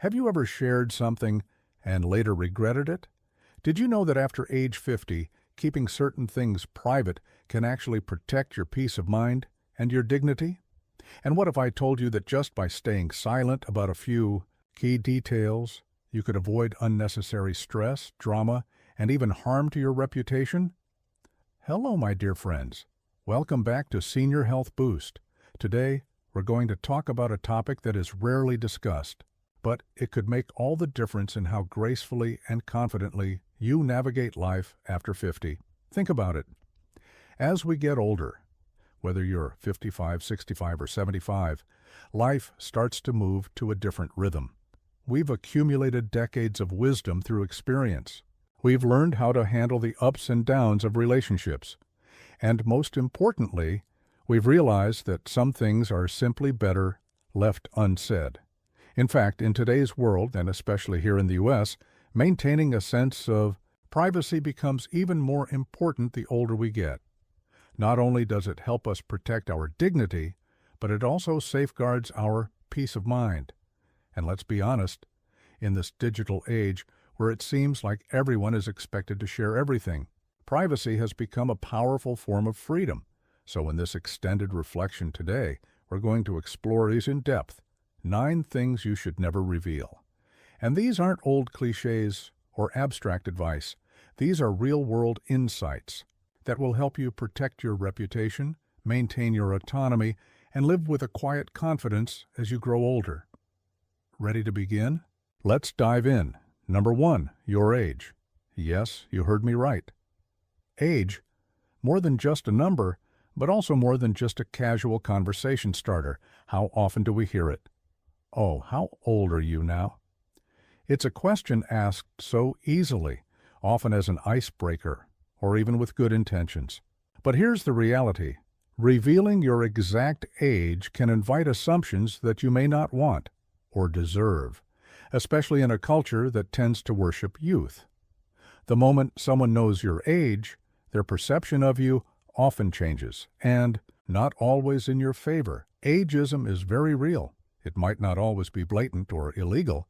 Have you ever shared something and later regretted it? Did you know that after age 50, keeping certain things private can actually protect your peace of mind and your dignity? And what if I told you that just by staying silent about a few key details, you could avoid unnecessary stress, drama, and even harm to your reputation? Hello, my dear friends. Welcome back to Senior Health Boost. Today, we're going to talk about a topic that is rarely discussed, but it could make all the difference in how gracefully and confidently you navigate life after 50. Think about it. As we get older, whether you're 55, 65, or 75, life starts to move to a different rhythm. We've accumulated decades of wisdom through experience. We've learned how to handle the ups and downs of relationships. And most importantly, we've realized that some things are simply better left unsaid. In fact, in today's world, and especially here in the U.S., maintaining a sense of privacy becomes even more important the older we get. Not only does it help us protect our dignity, but it also safeguards our peace of mind. And let's be honest, in this digital age where it seems like everyone is expected to share everything, privacy has become a powerful form of freedom. So in this extended reflection today, we're going to explore these in depth. 9 things you should never reveal. And these aren't old cliches or abstract advice. These are real-world insights that will help you protect your reputation, maintain your autonomy, and live with a quiet confidence as you grow older. Ready to begin? Let's dive in. Number 1, your age. Yes, you heard me right. Age, more than just a number, but also more than just a casual conversation starter. How often do we hear it? Oh, how old are you now? It's a question asked so easily, often as an icebreaker, or even with good intentions. But here's the reality. Revealing your exact age can invite assumptions that you may not want or deserve, especially in a culture that tends to worship youth. The moment someone knows your age, their perception of you often changes, and not always in your favor. Ageism is very real. It might not always be blatant or illegal,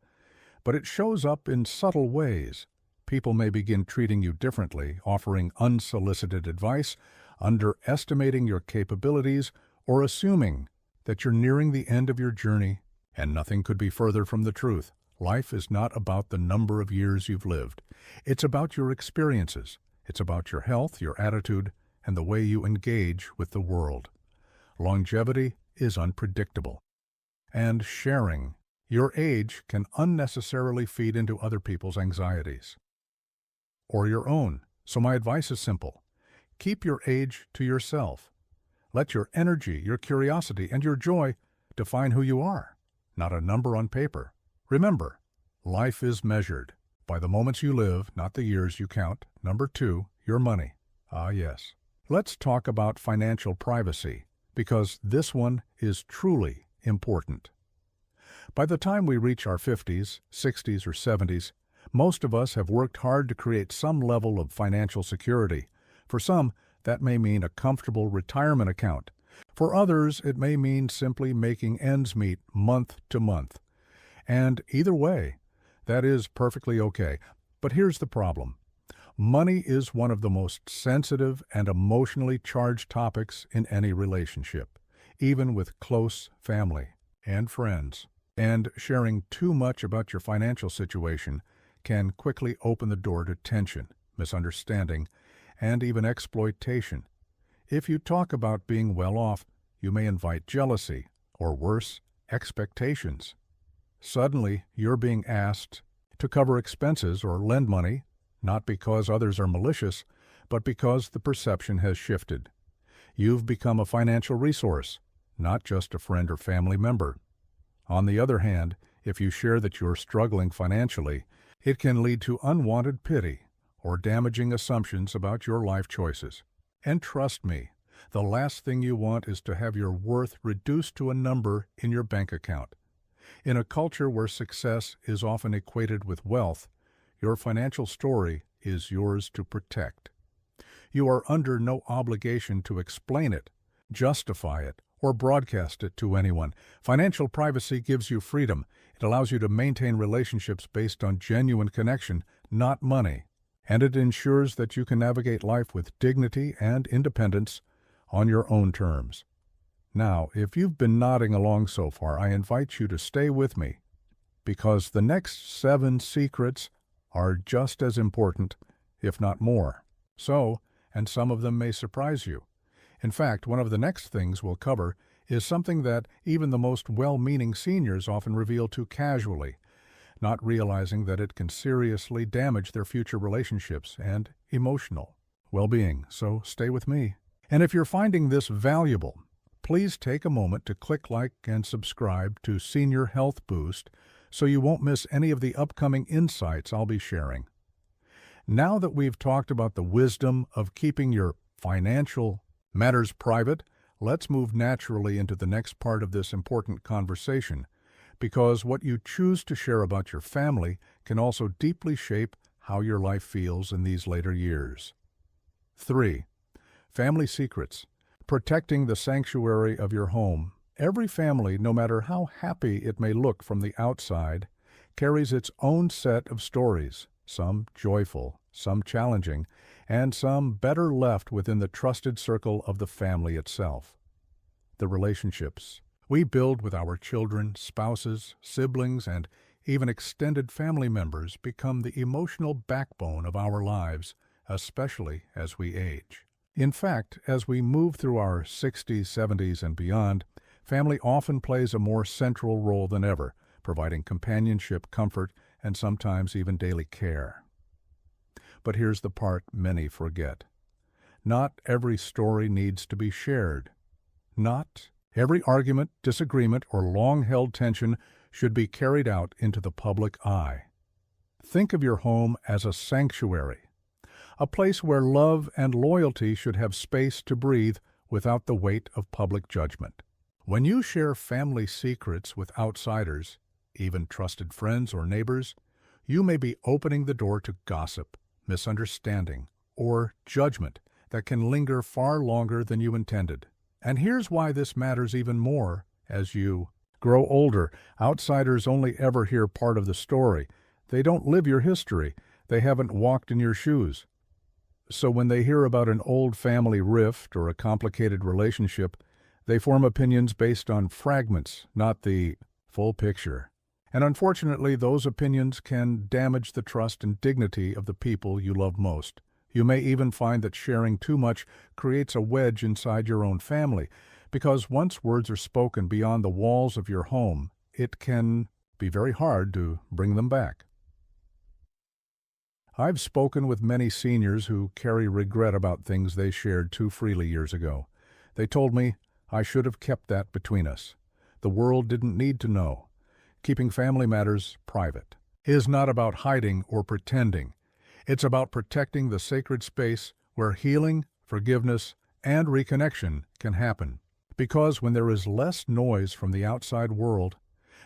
but it shows up in subtle ways. People may begin treating you differently, offering unsolicited advice, underestimating your capabilities, or assuming that you're nearing the end of your journey, and nothing could be further from the truth. Life is not about the number of years you've lived. It's about your experiences. It's about your health, your attitude, and the way you engage with the world. Longevity is unpredictable. And sharing your age can unnecessarily feed into other people's anxieties or your own. So my advice is simple. Keep your age to yourself. Let your energy, your curiosity, and your joy define who you are, not a number on paper. Remember, life is measured by the moments you live, not the years you count. Number 2, your money. Ah, yes. Let's talk about financial privacy, because this one is truly important. By the time we reach our 50s, 60s, or 70s, most of us have worked hard to create some level of financial security. For some, that may mean a comfortable retirement account. For others, it may mean simply making ends meet month to month. And either way, that is perfectly okay. But here's the problem. Money is one of the most sensitive and emotionally charged topics in any relationship, even with close family and friends. And sharing too much about your financial situation can quickly open the door to tension, misunderstanding, and even exploitation. If you talk about being well off, you may invite jealousy, or worse, expectations. Suddenly, you're being asked to cover expenses or lend money, not because others are malicious, but because the perception has shifted. You've become a financial resource, not just a friend or family member. On the other hand, if you share that you're struggling financially, it can lead to unwanted pity or damaging assumptions about your life choices. And trust me, the last thing you want is to have your worth reduced to a number in your bank account. In a culture where success is often equated with wealth, your financial story is yours to protect. You are under no obligation to explain it, justify it, or broadcast it to anyone. Financial privacy gives you freedom. It allows you to maintain relationships based on genuine connection, not money. And it ensures that you can navigate life with dignity and independence on your own terms. Now, if you've been nodding along so far, I invite you to stay with me, because the next 7 secrets are just as important, if not more. And some of them may surprise you. In fact, one of the next things we'll cover is something that even the most well-meaning seniors often reveal too casually, not realizing that it can seriously damage their future relationships and emotional well-being. So stay with me. And if you're finding this valuable, please take a moment to click like and subscribe to Senior Health Boost so you won't miss any of the upcoming insights I'll be sharing. Now that we've talked about the wisdom of keeping your financial matters private, let's move naturally into the next part of this important conversation, because what you choose to share about your family can also deeply shape how your life feels in these later years. 3. Family secrets. Protecting the sanctuary of your home. Every family, no matter how happy it may look from the outside, carries its own set of stories, some joyful, some challenging, and some better left within the trusted circle of the family itself. The relationships we build with our children, spouses, siblings, and even extended family members become the emotional backbone of our lives, especially as we age. In fact, as we move through our 60s, 70s, and beyond, family often plays a more central role than ever, providing companionship, comfort, and sometimes even daily care. But here's the part many forget. Not every story needs to be shared. Not every argument, disagreement, or long-held tension should be carried out into the public eye. Think of your home as a sanctuary, a place where love and loyalty should have space to breathe without the weight of public judgment. When you share family secrets with outsiders, even trusted friends or neighbors, you may be opening the door to gossip, misunderstanding, or judgment that can linger far longer than you intended. And here's why this matters even more as you grow older. Outsiders only ever hear part of the story. They don't live your history. They haven't walked in your shoes. So when they hear about an old family rift or a complicated relationship, they form opinions based on fragments, not the full picture. And unfortunately, those opinions can damage the trust and dignity of the people you love most. You may even find that sharing too much creates a wedge inside your own family, because once words are spoken beyond the walls of your home, it can be very hard to bring them back. I've spoken with many seniors who carry regret about things they shared too freely years ago. They told me, "I should have kept that between us. The world didn't need to know." Keeping family matters private is not about hiding or pretending. It's about protecting the sacred space where healing, forgiveness, and reconnection can happen. Because when there is less noise from the outside world,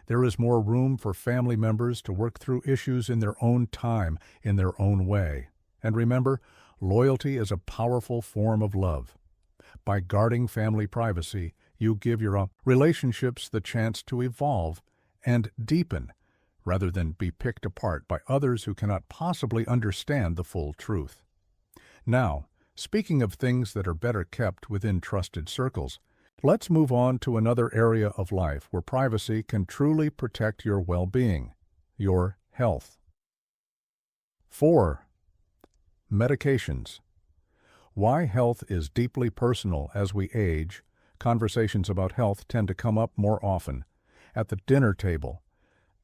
there is more room for family members to work through issues in their own time, in their own way. And remember, loyalty is a powerful form of love. By guarding family privacy, you give your relationships the chance to evolve and deepen, rather than be picked apart by others who cannot possibly understand the full truth. Now, speaking of things that are better kept within trusted circles, let's move on to another area of life where privacy can truly protect your well-being, your health. 4. Medications. Why health is deeply personal as we age. Conversations about health tend to come up more often. At the dinner table,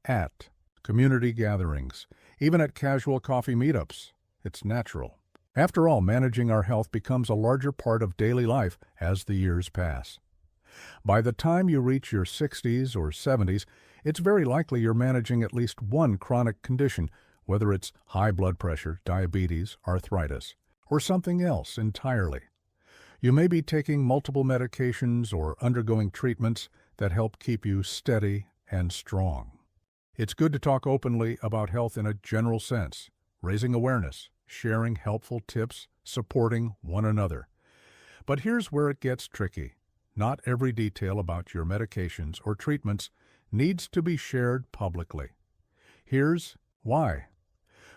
at community gatherings, even at casual coffee meetups. It's natural. After all, managing our health becomes a larger part of daily life as the years pass. By the time you reach your 60s or 70s, it's very likely you're managing at least one chronic condition, whether it's high blood pressure, diabetes, arthritis, or something else entirely. You may be taking multiple medications or undergoing treatments that help keep you steady and strong. It's good to talk openly about health in a general sense, raising awareness, sharing helpful tips, supporting one another. But here's where it gets tricky. not every detail about your medications or treatments needs to be shared publicly. Here's why.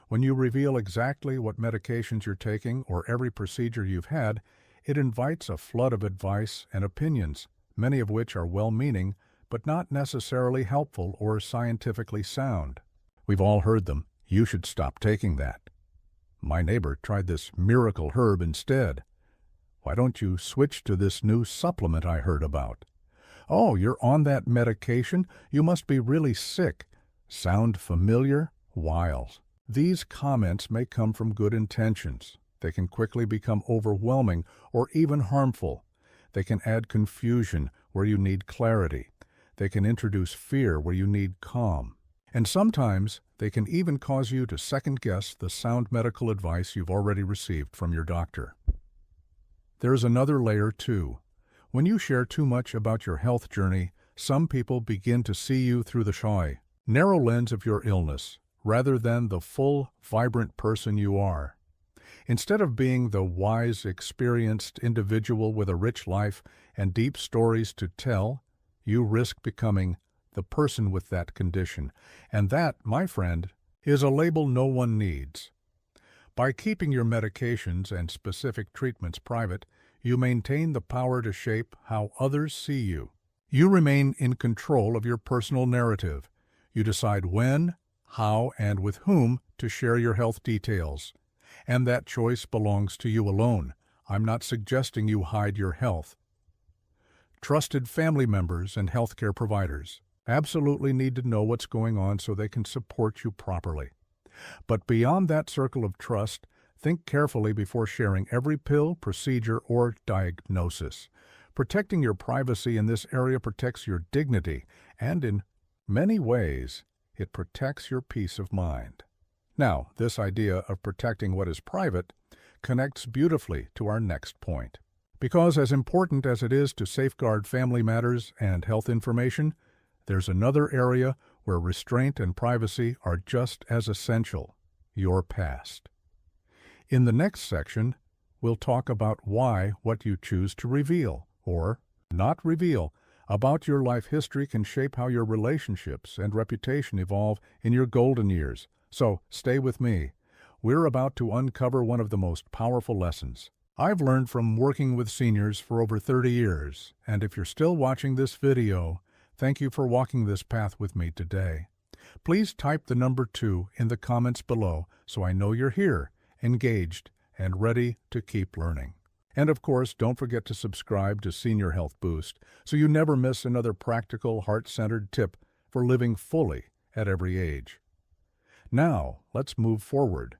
When you reveal exactly what medications you're taking or every procedure you've had, it invites a flood of advice and opinions, many of which are well-meaning but not necessarily helpful or scientifically sound. We've all heard them. You should stop taking that. My neighbor tried this miracle herb instead. Why don't you switch to this new supplement I heard about? Oh, you're on that medication? You must be really sick. Sound familiar? Wiles. These comments may come from good intentions. They can quickly become overwhelming or even harmful. They can add confusion where you need clarity. They can introduce fear where you need calm. And sometimes they can even cause you to second-guess the sound medical advice you've already received from your doctor. There's another layer, too. When you share too much about your health journey, some people begin to see you through the shy, narrow lens of your illness, rather than the full, vibrant person you are. Instead of being the wise, experienced individual with a rich life and deep stories to tell, you risk becoming the person with that condition. And that, my friend, is a label no one needs. By keeping your medications and specific treatments private, you maintain the power to shape how others see you. You remain in control of your personal narrative. You decide when, how, and with whom to share your health details. And that choice belongs to you alone. I'm not suggesting you hide your health. Trusted family members and healthcare providers absolutely need to know what's going on so they can support you properly. But beyond that circle of trust, think carefully before sharing every pill, procedure, or diagnosis. Protecting your privacy in this area protects your dignity, and in many ways, it protects your peace of mind. Now, this idea of protecting what is private connects beautifully to our next point. Because as important as it is to safeguard family matters and health information, there's another area where restraint and privacy are just as essential: your past. In the next section, we'll talk about why what you choose to reveal, or not reveal, about your life history can shape how your relationships and reputation evolve in your golden years. So, stay with me. We're about to uncover one of the most powerful lessons I've learned from working with seniors for over 30 years, and if you're still watching this video, thank you for walking this path with me today. Please type the number 2 in the comments below so I know you're here, engaged, and ready to keep learning. And of course, don't forget to subscribe to Senior Health Boost so you never miss another practical, heart-centered tip for living fully at every age. Now, let's move forward.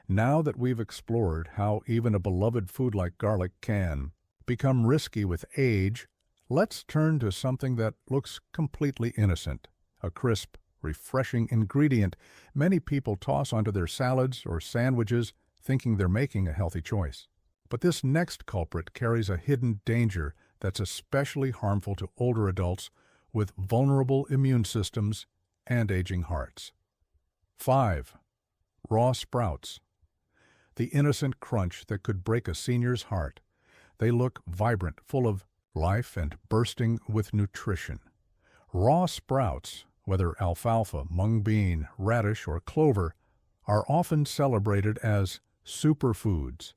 Now that we've explored how even a beloved food like garlic can become risky with age, let's turn to something that looks completely innocent: a crisp, refreshing ingredient many people toss onto their salads or sandwiches thinking they're making a healthy choice. But this next culprit carries a hidden danger that's especially harmful to older adults with vulnerable immune systems and aging hearts. 5. Raw sprouts. The innocent crunch that could break a senior's heart. They look vibrant, full of life, and bursting with nutrition. Raw sprouts, whether alfalfa, mung bean, radish, or clover, are often celebrated as superfoods.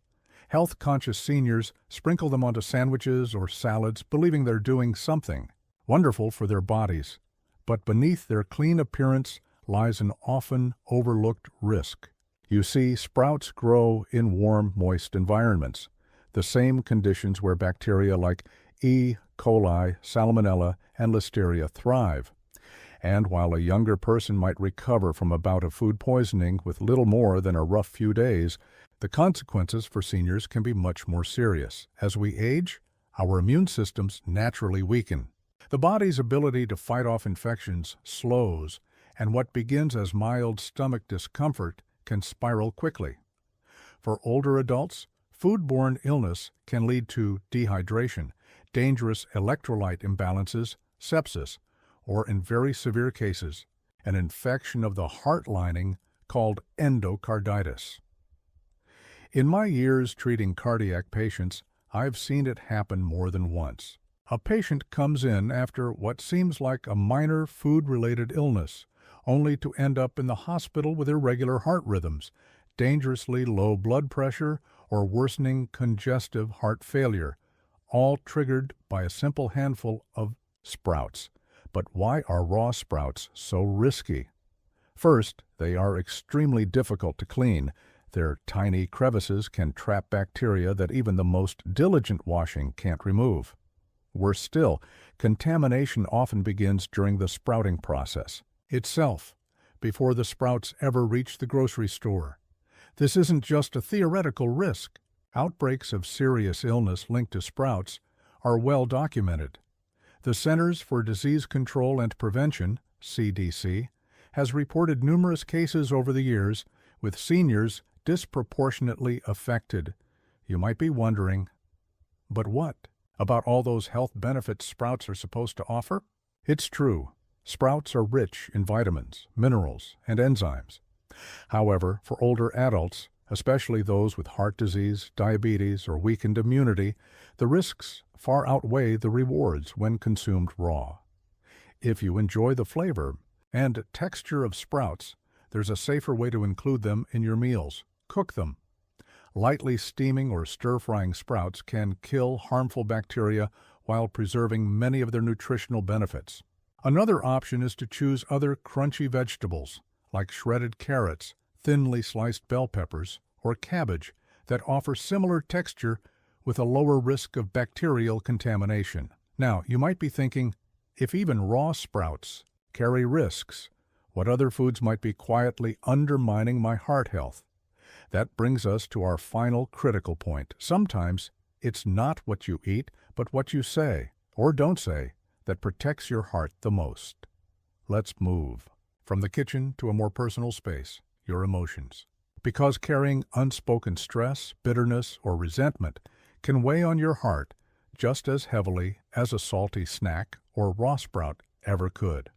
Health-conscious seniors sprinkle them onto sandwiches or salads, believing they're doing something wonderful for their bodies. But beneath their clean appearance lies an often overlooked risk. You see, sprouts grow in warm, moist environments, the same conditions where bacteria like E. coli, Salmonella, and Listeria thrive. And while a younger person might recover from a bout of food poisoning with little more than a rough few days, the consequences for seniors can be much more serious. As we age, our immune systems naturally weaken. The body's ability to fight off infections slows, and what begins as mild stomach discomfort can spiral quickly. For older adults, foodborne illness can lead to dehydration, dangerous electrolyte imbalances, sepsis, or in very severe cases, an infection of the heart lining called endocarditis. In my years treating cardiac patients, I've seen it happen more than once. A patient comes in after what seems like a minor food-related illness, only to end up in the hospital with irregular heart rhythms, dangerously low blood pressure, or worsening congestive heart failure, all triggered by a simple handful of sprouts. But why are raw sprouts so risky? First, they are extremely difficult to clean. Their tiny crevices can trap bacteria that even the most diligent washing can't remove. Worse still, contamination often begins during the sprouting process itself, before the sprouts ever reach the grocery store. This isn't just a theoretical risk. Outbreaks of serious illness linked to sprouts are well documented. The Centers for Disease Control and Prevention, CDC, has reported numerous cases over the years, with seniors disproportionately affected. You might be wondering, but what about all those health benefits sprouts are supposed to offer? It's true. Sprouts are rich in vitamins, minerals, and enzymes. However, for older adults, especially those with heart disease, diabetes, or weakened immunity, the risks far outweigh the rewards when consumed raw. If you enjoy the flavor and texture of sprouts, there's a safer way to include them in your meals. Cook them. Lightly steaming or stir-frying sprouts can kill harmful bacteria while preserving many of their nutritional benefits. Another option is to choose other crunchy vegetables, like shredded carrots, thinly sliced bell peppers, or cabbage, that offer similar texture with a lower risk of bacterial contamination. Now, you might be thinking, if even raw sprouts carry risks, what other foods might be quietly undermining my heart health? That brings us to our final critical point. Sometimes it's not what you eat, but what you say, or don't say, that protects your heart the most. Let's move from the kitchen to a more personal space, your emotions. Because carrying unspoken stress, bitterness, or resentment can weigh on your heart just as heavily as a salty snack or raw sprout ever could.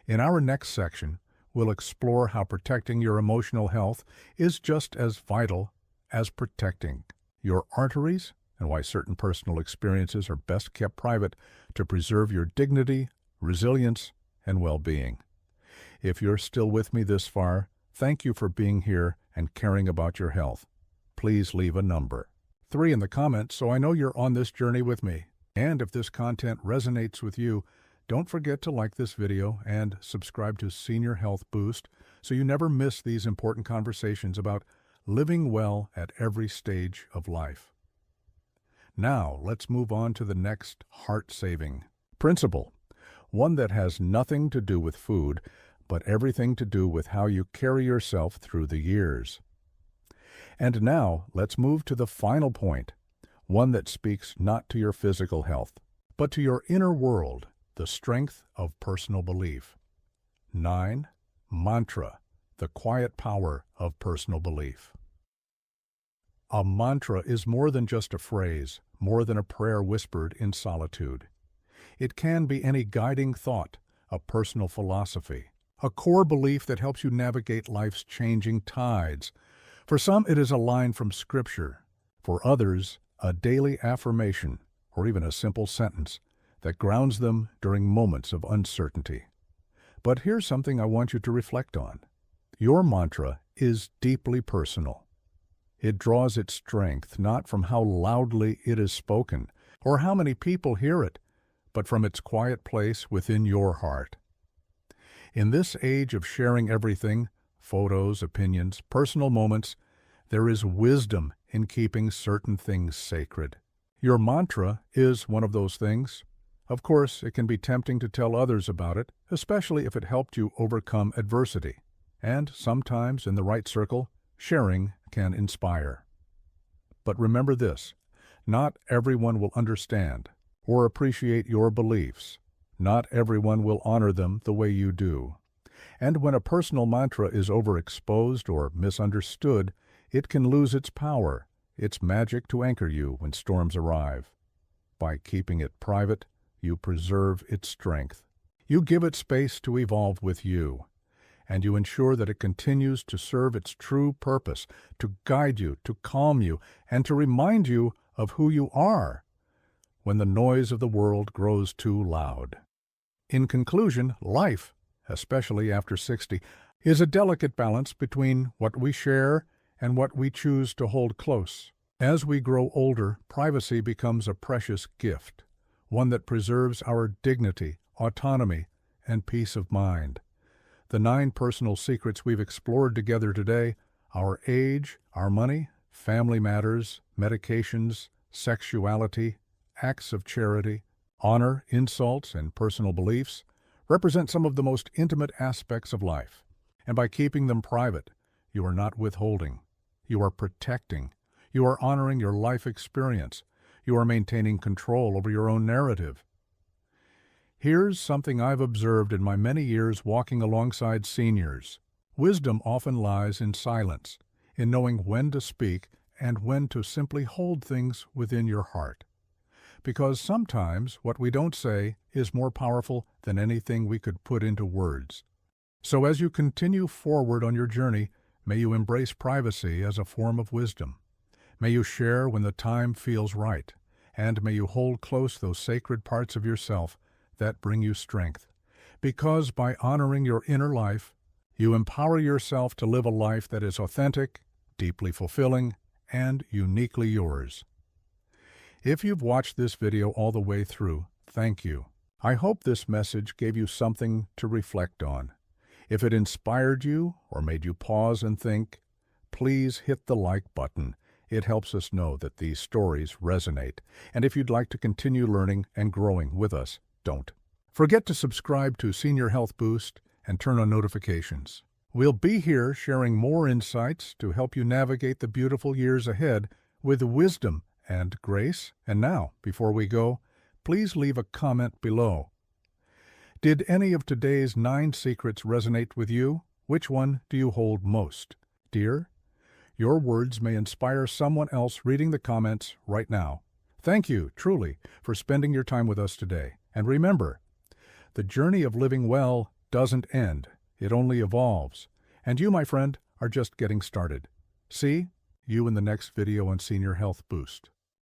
In our next section, we'll explore how protecting your emotional health is just as vital as protecting your arteries and why certain personal experiences are best kept private to preserve your dignity, resilience, and well-being. If you're still with me this far, thank you for being here and caring about your health. Please leave a number 3 in the comments so I know you're on this journey with me. And if this content resonates with you, don't forget to like this video and subscribe to Senior Health Boost so you never miss these important conversations about living well at every stage of life. Now, let's move on to the next heart-saving principle, one that has nothing to do with food, but everything to do with how you carry yourself through the years. And now, let's move to the final point, one that speaks not to your physical health, but to your inner world, the strength of personal belief. 9. Mantra, the quiet power of personal belief. A mantra is more than just a phrase, more than a prayer whispered in solitude. It can be any guiding thought, a personal philosophy, a core belief that helps you navigate life's changing tides. For some, it is a line from Scripture. For others, a daily affirmation, or even a simple sentence that grounds them during moments of uncertainty. But here's something I want you to reflect on. Your mantra is deeply personal. It draws its strength not from how loudly it is spoken or how many people hear it, but from its quiet place within your heart. In this age of sharing everything, photos, opinions, personal moments, there is wisdom in keeping certain things sacred. Your mantra is one of those things. Of course, it can be tempting to tell others about it, especially if it helped you overcome adversity. And sometimes, in the right circle, sharing can inspire. But remember this, not everyone will understand or appreciate your beliefs. Not everyone will honor them the way you do. And when a personal mantra is overexposed or misunderstood, it can lose its power, its magic to anchor you when storms arrive. By keeping it private, you preserve its strength. You give it space to evolve with you, and you ensure that it continues to serve its true purpose, to guide you, to calm you, and to remind you of who you are. when the noise of the world grows too loud. In conclusion, life, especially after 60, is a delicate balance between what we share and what we choose to hold close. As we grow older, privacy becomes a precious gift, one that preserves our dignity, autonomy, and peace of mind. The 9 personal secrets we've explored together today, our age, our money, family matters, medications, sexuality, acts of charity, honor, insults, and personal beliefs, represent some of the most intimate aspects of life. And by keeping them private, you are not withholding. You are protecting. You are honoring your life experience. You are maintaining control over your own narrative. Here's something I've observed in my many years walking alongside seniors. Wisdom often lies in silence, in knowing when to speak and when to simply hold things within your heart. Because sometimes what we don't say is more powerful than anything we could put into words. So as you continue forward on your journey, may you embrace privacy as a form of wisdom. May you share when the time feels right, and may you hold close those sacred parts of yourself that bring you strength. Because by honoring your inner life, you empower yourself to live a life that is authentic, deeply fulfilling, and uniquely yours. If you've watched this video all the way through, thank you. I hope this message gave you something to reflect on. If it inspired you or made you pause and think, please hit the like button. It helps us know that these stories resonate. And if you'd like to continue learning and growing with us, don't forget to subscribe to Senior Health Boost and turn on notifications. We'll be here sharing more insights to help you navigate the beautiful years ahead with wisdom and grace. And now, before we go, please leave a comment below. Did any of today's 9 secrets resonate with you? Which one do you hold most dear? Your words may inspire someone else reading the comments right now. Thank you, truly, for spending your time with us today. And remember, the journey of living well doesn't end. It only evolves. And you, my friend, are just getting started. See you in the next video on Senior Health Boost.